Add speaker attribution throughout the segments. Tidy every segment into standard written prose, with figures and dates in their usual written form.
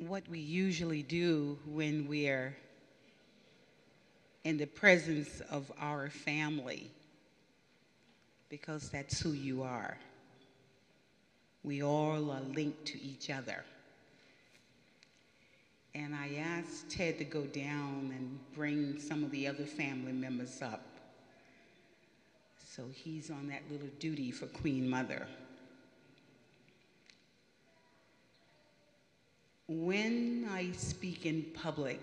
Speaker 1: what we usually do when we're in the presence of our family, because that's who you are. We all are linked to each other. And I asked Ted to go down and bring some of the other family members up. So he's on that little duty for Queen Mother. When I speak in public,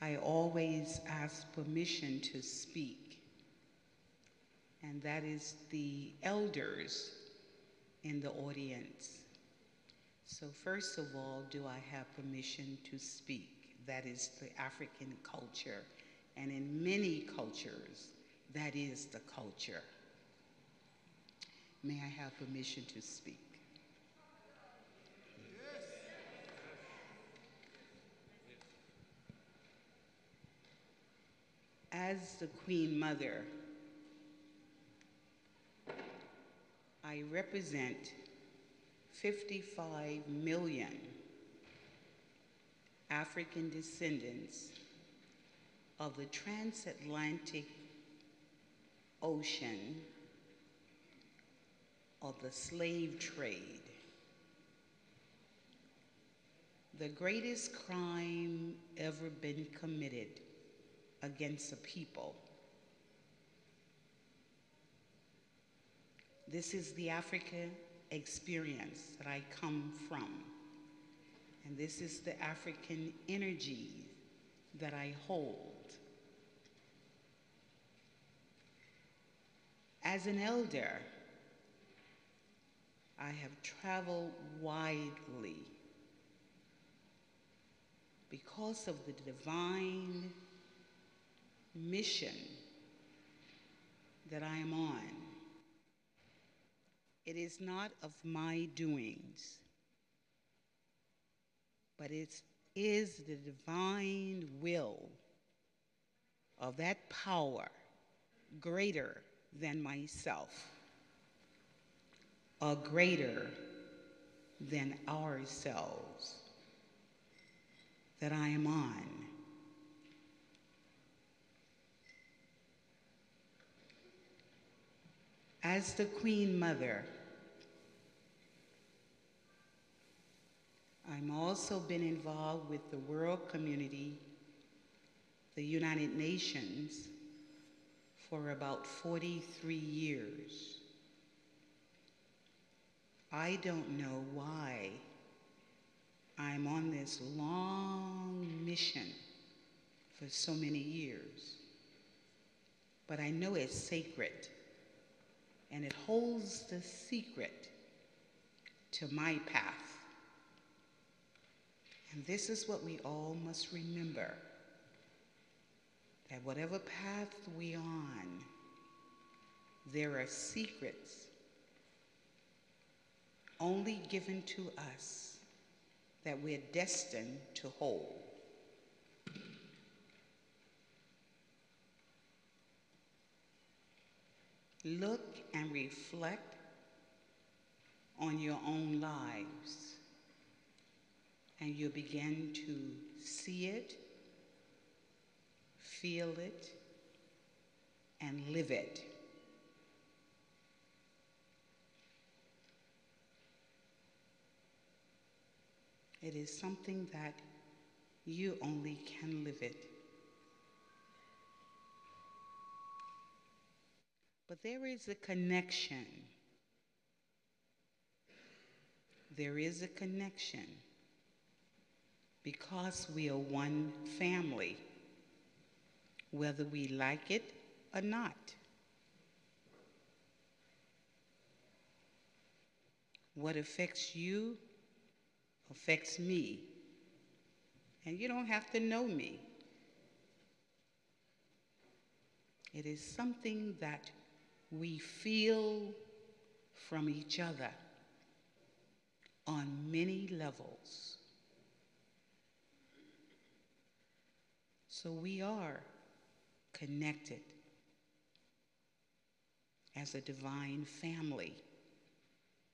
Speaker 1: I always ask permission to speak, and that is the elders in the audience. So first of all, do I have permission to speak? That is the African culture, and in many cultures, that is the culture. May I have permission to speak? As the Queen Mother, I represent 55 million African descendants of the transatlantic ocean of the slave trade. The greatest crime ever been committed against a people. This is the Africa experience that I come from. And this is the African energy that I hold. As an elder, I have traveled widely because of the divine mission that I am on. It is not of my doings, but it is the divine will of that power greater than myself, or greater than ourselves, that I am on. As the Queen Mother, I'm also been involved with the world community, the United Nations, for about 43 years. I don't know why I'm on this long mission for so many years, but I know it's sacred, and it holds the secret to my path. And this is what we all must remember, that whatever path we're on, there are secrets only given to us that we're destined to hold. Look and reflect on your own lives, and you'll begin to see it, feel it, and live it. It is something that you only can live it. But there is a connection. There is a connection because we are one family, whether we like it or not. What affects you affects me, and you don't have to know me. It is something that we feel from each other on many levels. So we are connected as a divine family,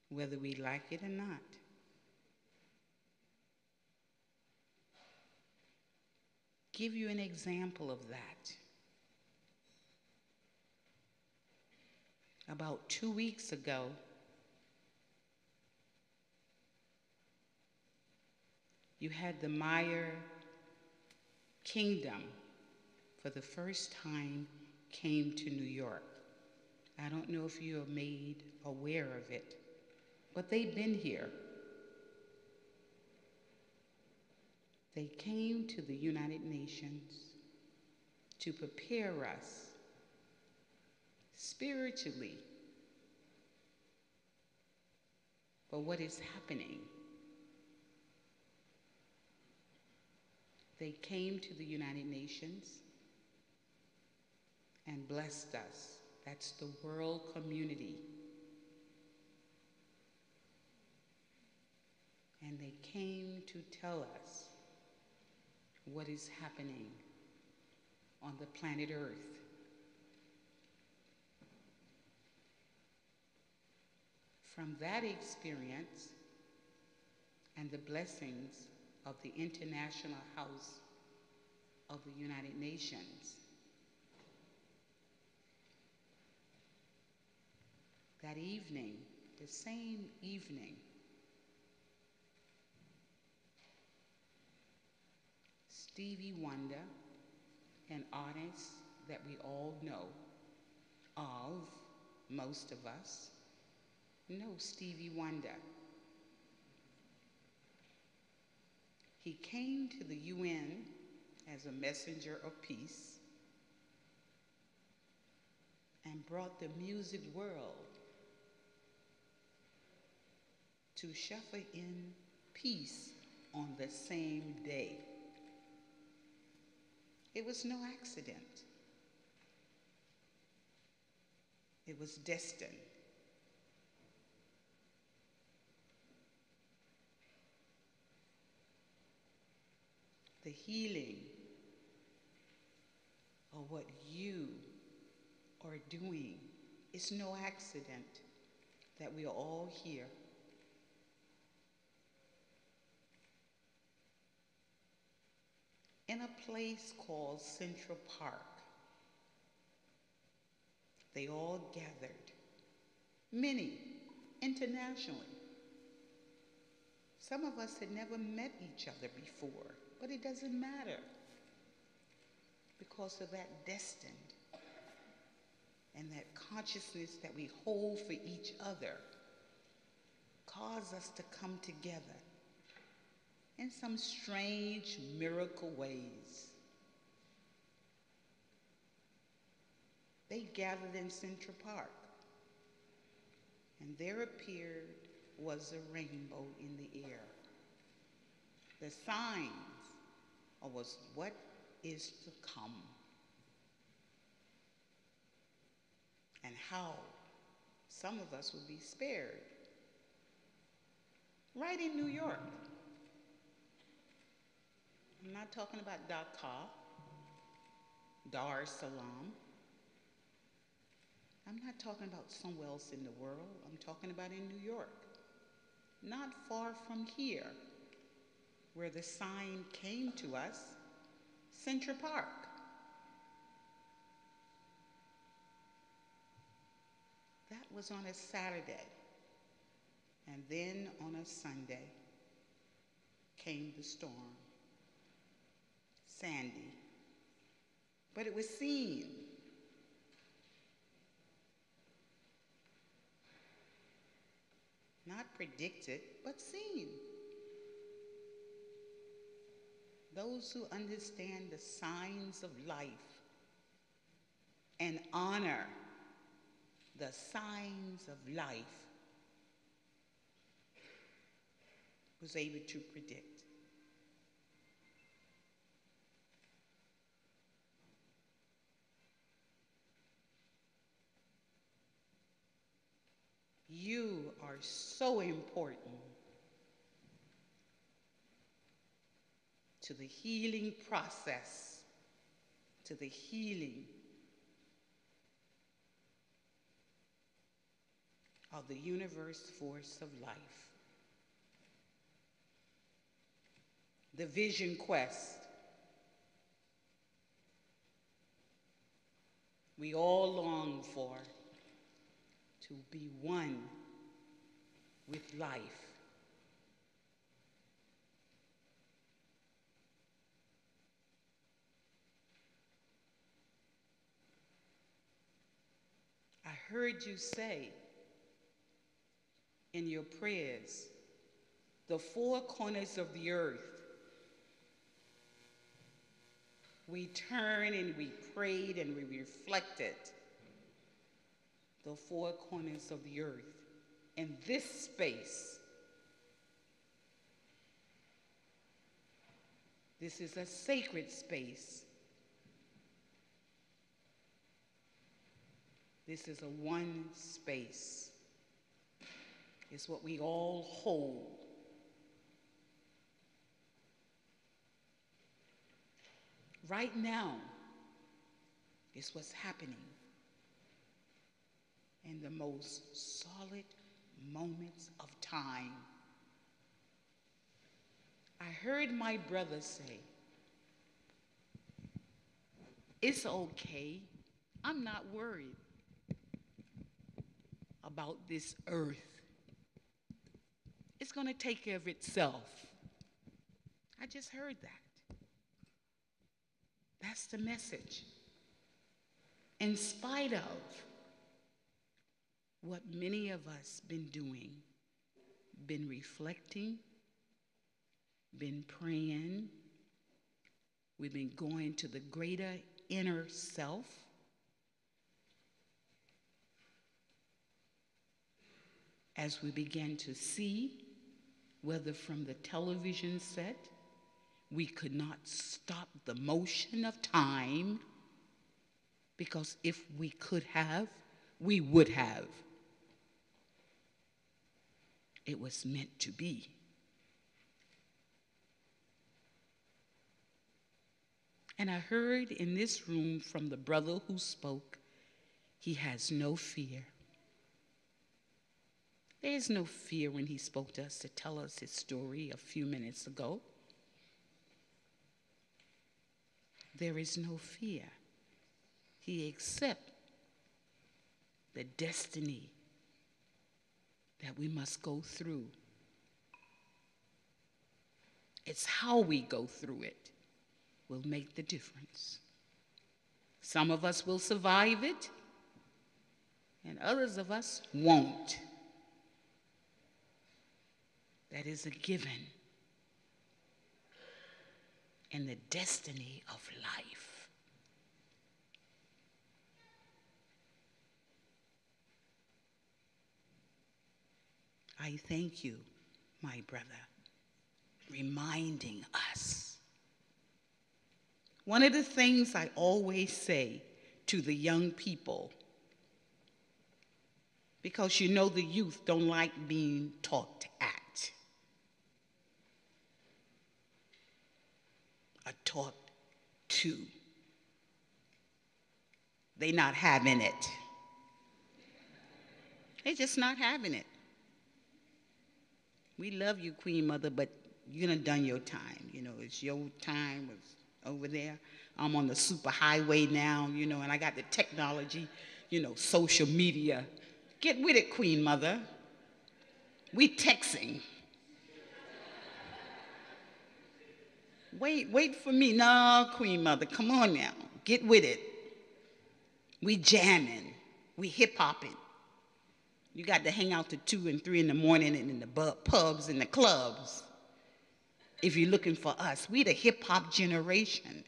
Speaker 1: whether we like it or not. give you an example of that. About 2 weeks ago, you had the Meyer Kingdom for the first time came to New York. I don't know if you are made aware of it, but they've been here. They came to the United Nations to prepare us spiritually for what is happening. They came to the United Nations and blessed us. That's the world community. And they came to tell us what is happening on the planet Earth. From that experience and the blessings of the International House of the United Nations, that evening, the same evening, Stevie Wonder, an artist that we all know of, most of us know Stevie Wonder. He came to the UN as a messenger of peace and brought the music world to usher in peace on the same day. It was no accident. It was destined. The healing of what you are doing is no accident that we are all here. In a place called Central Park, they all gathered, many internationally. Some of us had never met each other before, but it doesn't matter because of that destined and that consciousness that we hold for each other cause us to come together in some strange miracle ways. They gathered in Central Park, and there appeared was a rainbow in the air. The signs of what is to come and how some of us will be spared. Right in New York. I'm not talking about Dhaka, Dar es Salaam. I'm not talking about somewhere else in the world. I'm talking about in New York. Not far from here, where the sign came to us, Central Park. That was on a Saturday. And then on a Sunday came the storm, Sandy. But it was seen. Not predicted, but seen. Those who understand the signs of life and honor the signs of life was able to predict. You are so important to the healing process, to the healing of the universe force of life. The vision quest we all long for, to be one with life. I heard you say in your prayers, the four corners of the earth. We turned and we prayed and we reflected the four corners of the earth. In this space, this is a sacred space. This is a one space. It's what we all hold. Right now is what's happening in the most solid moments of time. I heard my brother say, it's okay, I'm not worried about this earth. It's going to take care of itself. I just heard that. That's the message. In spite of what many of us been doing, been reflecting, been praying, we've been going to the greater inner self. As we begin to see, whether from the television set, we could not stop the motion of time, because if we could have, we would have. It was meant to be. And I heard in this room from the brother who spoke, he has no fear. There is no fear when he spoke to us to tell us his story a few minutes ago. There is no fear. He accepts the destiny that we must go through. It's how we go through it will make the difference. Some of us will survive it, and others of us won't. That is a given in the destiny of life. I thank you, my brother, reminding us. One of the things I always say to the young people, because you know the youth don't like being taught at, are taught to. They not having it. They just not having it. We love you, Queen Mother, but you done your time. You know, it's your time was over there. I'm on the super highway now, you know, and I got the technology, you know, social media. Get with it, Queen Mother. We texting. Wait for me. No, Queen Mother, come on now. Get with it. We jamming. We hip-hopping. You got to hang out to 2 and 3 in the morning and in the pubs and the clubs. If you're looking for us, we the hip-hop generation.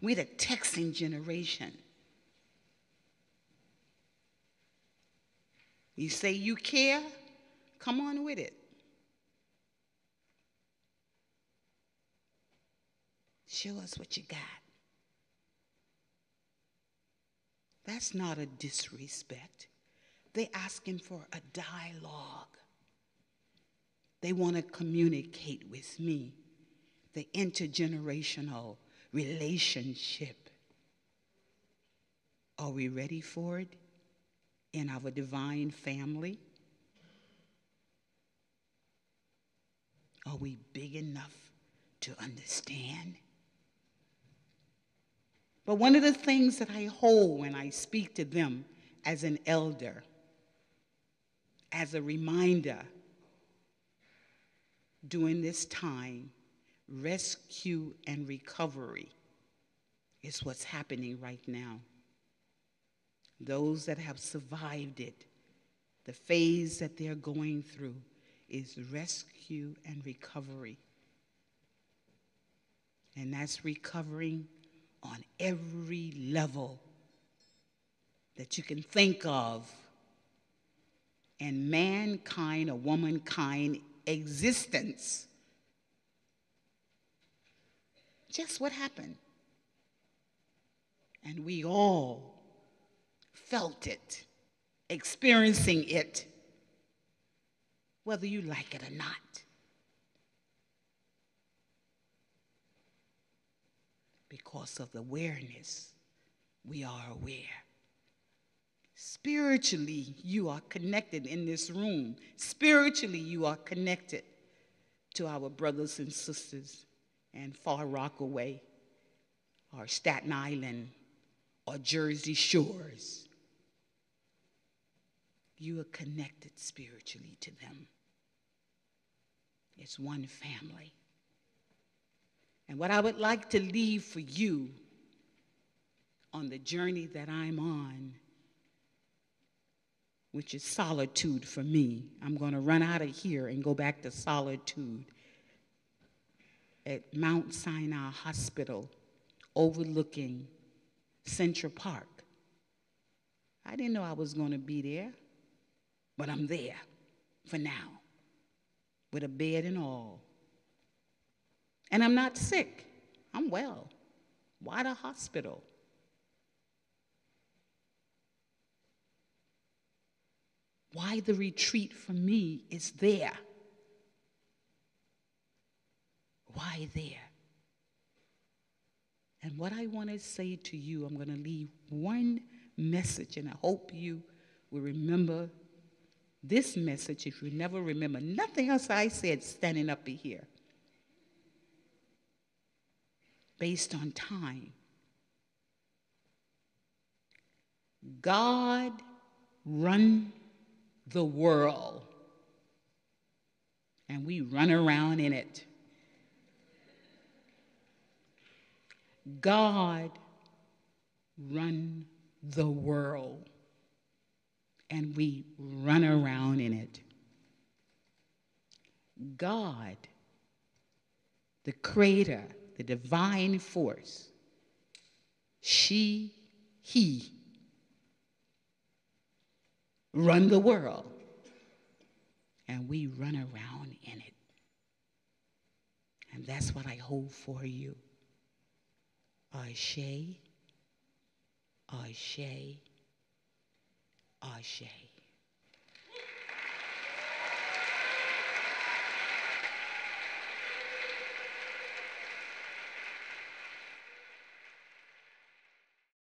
Speaker 1: We the texting generation. You say you care? Come on with it. Show us what you got. That's not a disrespect. They're asking for a dialogue. They want to communicate with me. The intergenerational relationship. Are we ready for it in our divine family? Are we big enough to understand? But one of the things that I hold when I speak to them as an elder, as a reminder during this time, rescue and recovery is what's happening right now. Those that have survived it, the phase that they're going through is rescue and recovery. And that's recovering on every level that you can think of in mankind or womankind existence. Just what happened. And we all felt it, experiencing it, whether you like it or not. Because of the awareness, we are aware. Spiritually, you are connected in this room. Spiritually, you are connected to our brothers and sisters in Far Rockaway, or Staten Island, or Jersey Shores. You are connected spiritually to them. It's one family. And what I would like to leave for you on the journey that I'm on, which is solitude for me. I'm going to run out of here and go back to solitude at Mount Sinai Hospital, overlooking Central Park. I didn't know I was going to be there, but I'm there for now, with a bed and all. And I'm not sick. I'm well. Why the hospital? Why the retreat for me is there? Why there? And what I want to say to you, I'm going to leave one message, and I hope you will remember this message. If you never remember nothing else I said standing up here, based on time. God run the world, and we run around in it. God run the world, and we run around in it. God, the creator, the divine force, he run the world, and we run around in it. And that's what I hold for you. Ashe, ashe, ashe.